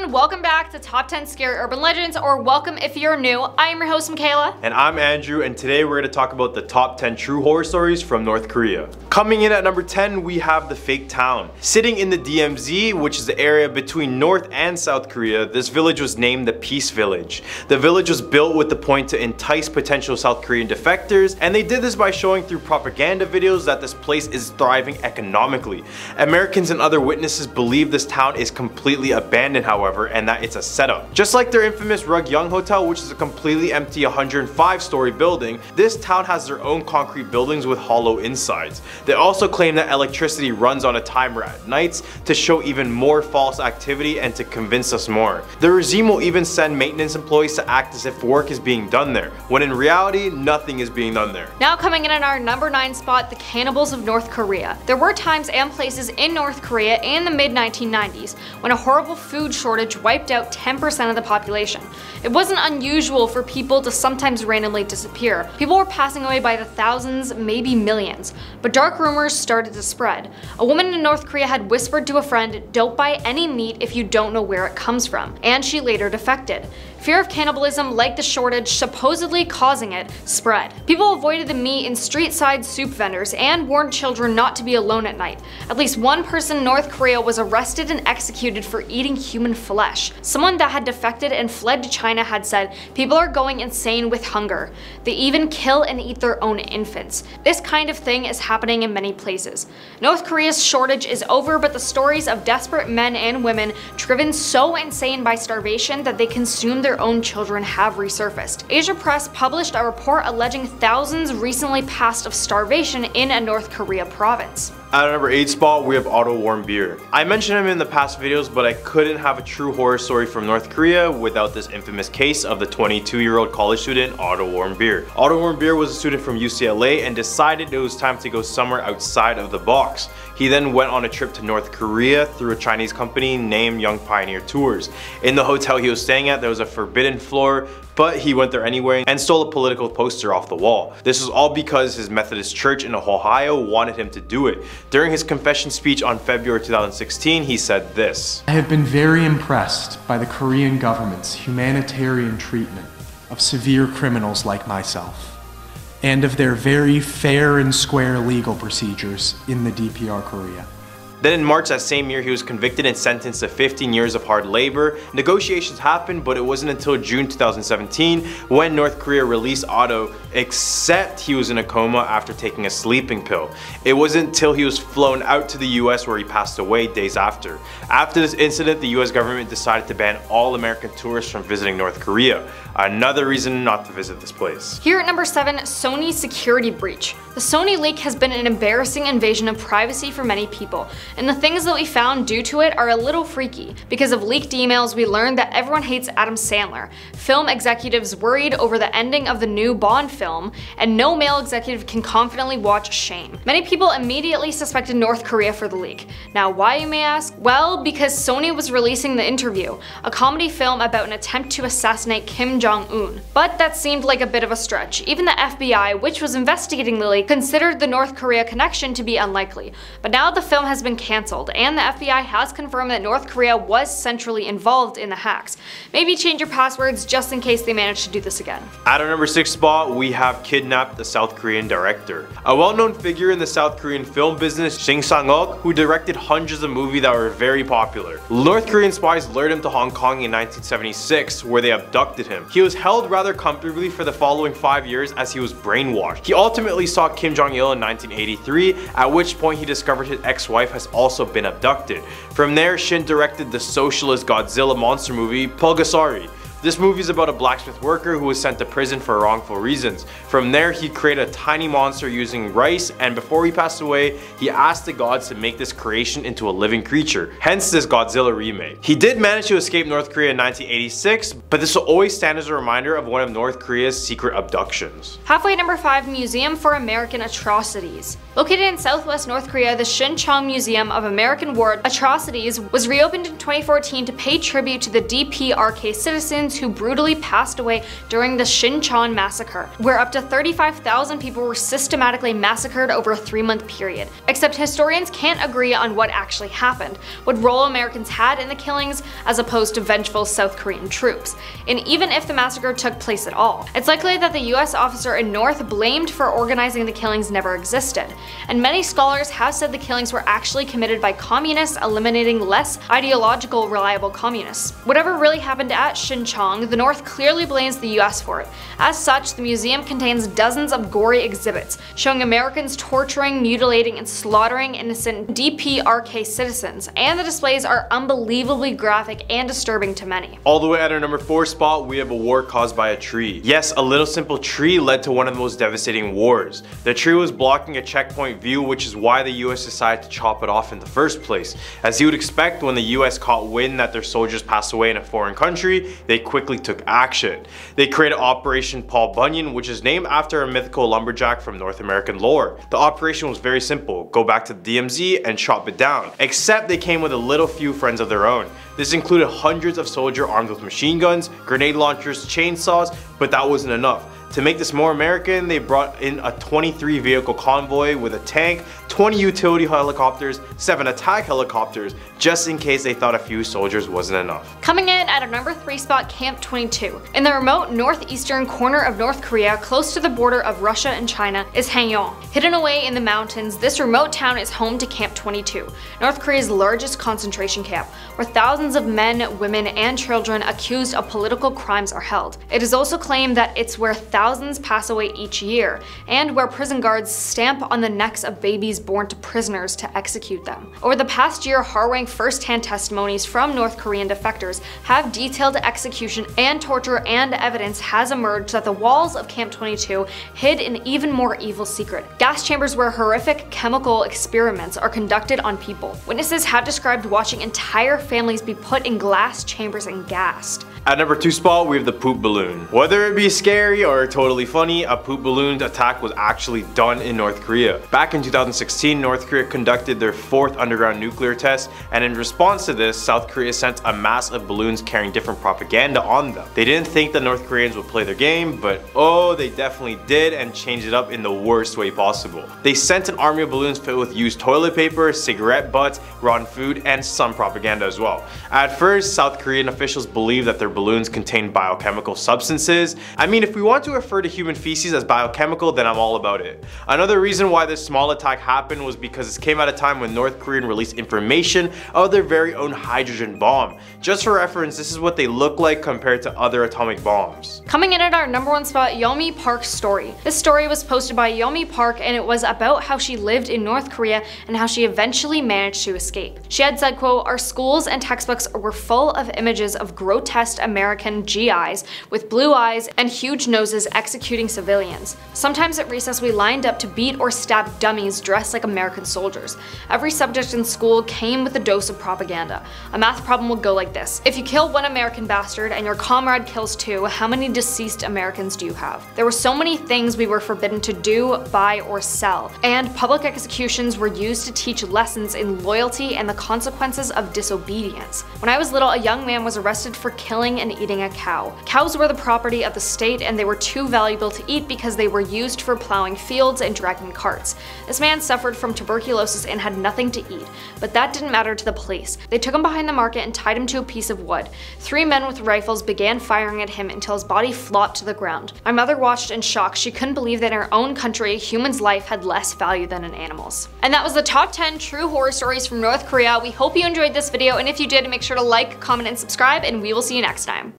everyone, welcome back to Top 10 Scary Urban Legends, or welcome if you're new. I am your host, Makayla. And I'm Andrew, and today we're going to talk about the top 10 true horror stories from North Korea. Coming in at number 10, we have the fake town. Sitting in the DMZ, which is the area between North and South Korea, this village was named the Peace Village. The village was built with the point to entice potential South Korean defectors, and they did this by showing through propaganda videos that this place is thriving economically. Americans and other witnesses believe this town is completely abandoned, however, and that it's a setup. Just like their infamous Rugyeong Hotel, which is a completely empty 105-story building, this town has their own concrete buildings with hollow insides. They also claim that electricity runs on a timer at nights to show even more false activity and to convince us more. The regime will even send maintenance employees to act as if work is being done there, when in reality, nothing is being done there. Now coming in at our number 9 spot, the Cannibals of North Korea. There were times and places in North Korea in the mid-1990s when a horrible food shortage wiped out 10% of the population. It wasn't unusual for people to sometimes randomly disappear. People were passing away by the thousands, maybe millions. But dark rumors started to spread. A woman in North Korea had whispered to a friend, "Don't buy any meat if you don't know where it comes from," and she later defected. Fear of cannibalism, like the shortage supposedly causing it, spread. People avoided the meat in street-side soup vendors and warned children not to be alone at night. At least one person in North Korea was arrested and executed for eating human flesh. Someone that had defected and fled to China had said, "People are going insane with hunger. They even kill and eat their own infants." This kind of thing is happening in many places. North Korea's shortage is over, but the stories of desperate men and women driven so insane by starvation that they consume their own children have resurfaced. Asia Press published a report alleging thousands recently passed of starvation in a North Korea province. At number 8 spot, we have Otto Warmbier. I mentioned him in the past videos, but I couldn't have a true horror story from North Korea without this infamous case of the 22-year-old college student Otto Warmbier. Otto Warmbier was a student from UCLA and decided it was time to go somewhere outside of the box. He then went on a trip to North Korea through a Chinese company named Young Pioneer Tours. In the hotel he was staying at, there was a forbidden floor, but he went there anyway and stole a political poster off the wall. This was all because his Methodist church in Ohio wanted him to do it. During his confession speech on February 2016, he said this: "I have been very impressed by the Korean government's humanitarian treatment of severe criminals like myself, and of their very fair and square legal procedures in the DPR Korea." Then in March that same year, he was convicted and sentenced to 15 years of hard labor. Negotiations happened, but it wasn't until June 2017 when North Korea released Otto, except he was in a coma after taking a sleeping pill. It wasn't until he was flown out to the US where he passed away days after. After this incident, the US government decided to ban all American tourists from visiting North Korea. Another reason not to visit this place. Here at number 7, Sony security breach. The Sony leak has been an embarrassing invasion of privacy for many people, and the things that we found due to it are a little freaky. Because of leaked emails, we learned that everyone hates Adam Sandler. Film executives worried over the ending of the new Bond film, and no male executive can confidently watch Shame. Many people immediately suspected North Korea for the leak. Now why, you may ask? Well, because Sony was releasing The Interview, a comedy film about an attempt to assassinate Kim Jong-un. But that seemed like a bit of a stretch. Even the FBI, which was investigating the leak, considered the North Korea connection to be unlikely. But now the film has been cancelled, and the FBI has confirmed that North Korea was centrally involved in the hacks. Maybe change your passwords just in case they manage to do this again. At our number 6 spot, we have Kidnapped, the South Korean director. A well-known figure in the South Korean film business, Shin Sang-ok, who directed hundreds of movies that were very popular. North Korean spies lured him to Hong Kong in 1976, where they abducted him. He was held rather comfortably for the following 5 years as he was brainwashed. He ultimately saw Kim Jong-il in 1983, at which point he discovered his ex-wife has also been abducted. From there, Shin directed the socialist Godzilla monster movie, Pulgasari. This movie is about a blacksmith worker who was sent to prison for wrongful reasons. From there, he created a tiny monster using rice, and before he passed away, he asked the gods to make this creation into a living creature, hence this Godzilla remake. He did manage to escape North Korea in 1986, but this will always stand as a reminder of one of North Korea's secret abductions. Halfway at number 5, Museum for American Atrocities. Located in southwest North Korea, the Shincheon Museum of American War Atrocities was reopened in 2014 to pay tribute to the DPRK citizens teens who brutally passed away during the Xinjiang massacre, where up to 35,000 people were systematically massacred over a 3-month period. Except historians can't agree on what actually happened, what role Americans had in the killings as opposed to vengeful South Korean troops. And even if the massacre took place at all, it's likely that the US officer in North blamed for organizing the killings never existed. And many scholars have said the killings were actually committed by communists, eliminating less ideological reliable communists. Whatever really happened at Xinjiang, the North clearly blames the US for it. As such, the museum contains dozens of gory exhibits showing Americans torturing, mutilating, and slaughtering innocent DPRK citizens, and the displays are unbelievably graphic and disturbing to many. All the way at our number 4 spot, we have a war caused by a tree. Yes, a little simple tree led to one of the most devastating wars. The tree was blocking a checkpoint view, which is why the US decided to chop it off in the first place. As you would expect, when the US caught wind that their soldiers passed away in a foreign country, they quickly took action. They created Operation Paul Bunyan, which is named after a mythical lumberjack from North American lore. The operation was very simple: go back to the DMZ and chop it down. Except they came with a little few friends of their own. This included hundreds of soldiers armed with machine guns, grenade launchers, chainsaws, but that wasn't enough. To make this more American, they brought in a 23 vehicle convoy with a tank, 20 utility helicopters, 7 attack helicopters, just in case they thought a few soldiers wasn't enough. Coming in at our number 3 spot, Camp 22. In the remote northeastern corner of North Korea, close to the border of Russia and China, is Hanyang. Hidden away in the mountains, this remote town is home to Camp 22, North Korea's largest concentration camp, where thousands of men, women, and children accused of political crimes are held. It is also claimed that it's where thousands pass away each year, and where prison guards stamp on the necks of babies born to prisoners to execute them. Over the past year, harrowing first-hand testimonies from North Korean defectors have detailed execution and torture, and evidence has emerged that the walls of Camp 22 hid an even more evil secret: gas chambers where horrific chemical experiments are conducted on people. Witnesses have described watching entire families be put in glass chambers and gassed. At number 2 spot, we have the poop balloon. Whether it be scary or totally funny, a poop balloon attack was actually done in North Korea. Back in 2016, North Korea conducted their 4th underground nuclear test, and in response to this, South Korea sent a mass of balloons carrying different propaganda on them. They didn't think the North Koreans would play their game, but oh, they definitely did, and changed it up in the worst way possible. They sent an army of balloons filled with used toilet paper, cigarette butts, rotten food, and some propaganda as well. At first, South Korean officials believed that their balloons contain biochemical substances. I mean, if we want to refer to human feces as biochemical, then I'm all about it. Another reason why this small attack happened was because it came at a time when North Korea released information of their very own hydrogen bomb. Just for reference, this is what they look like compared to other atomic bombs. Coming in at our number 1 spot, Yomi Park's story. This story was posted by Yomi Park, and it was about how she lived in North Korea and how she eventually managed to escape. She had said, quote, "Our schools and textbooks were full of images of grotesque American GIs with blue eyes and huge noses executing civilians. Sometimes at recess we lined up to beat or stab dummies dressed like American soldiers. Every subject in school came with a dose of propaganda. A math problem would go like this: if you kill one American bastard and your comrade kills 2, how many deceased Americans do you have? There were so many things we were forbidden to do, buy, or sell, and public executions were used to teach lessons in loyalty and the consequences of disobedience. When I was little, a young man was arrested for killing and eating a cow. Cows were the property of the state, and they were too valuable to eat because they were used for plowing fields and dragging carts. This man suffered from tuberculosis and had nothing to eat, but that didn't matter to the police. They took him behind the market and tied him to a piece of wood. 3 men with rifles began firing at him until his body flopped to the ground. My mother watched in shock. She couldn't believe that in her own country, a human's life had less value than an animal's." And that was the top 10 true horror stories from North Korea. We hope you enjoyed this video, and if you did, make sure to like, comment, and subscribe, and we will see you next time.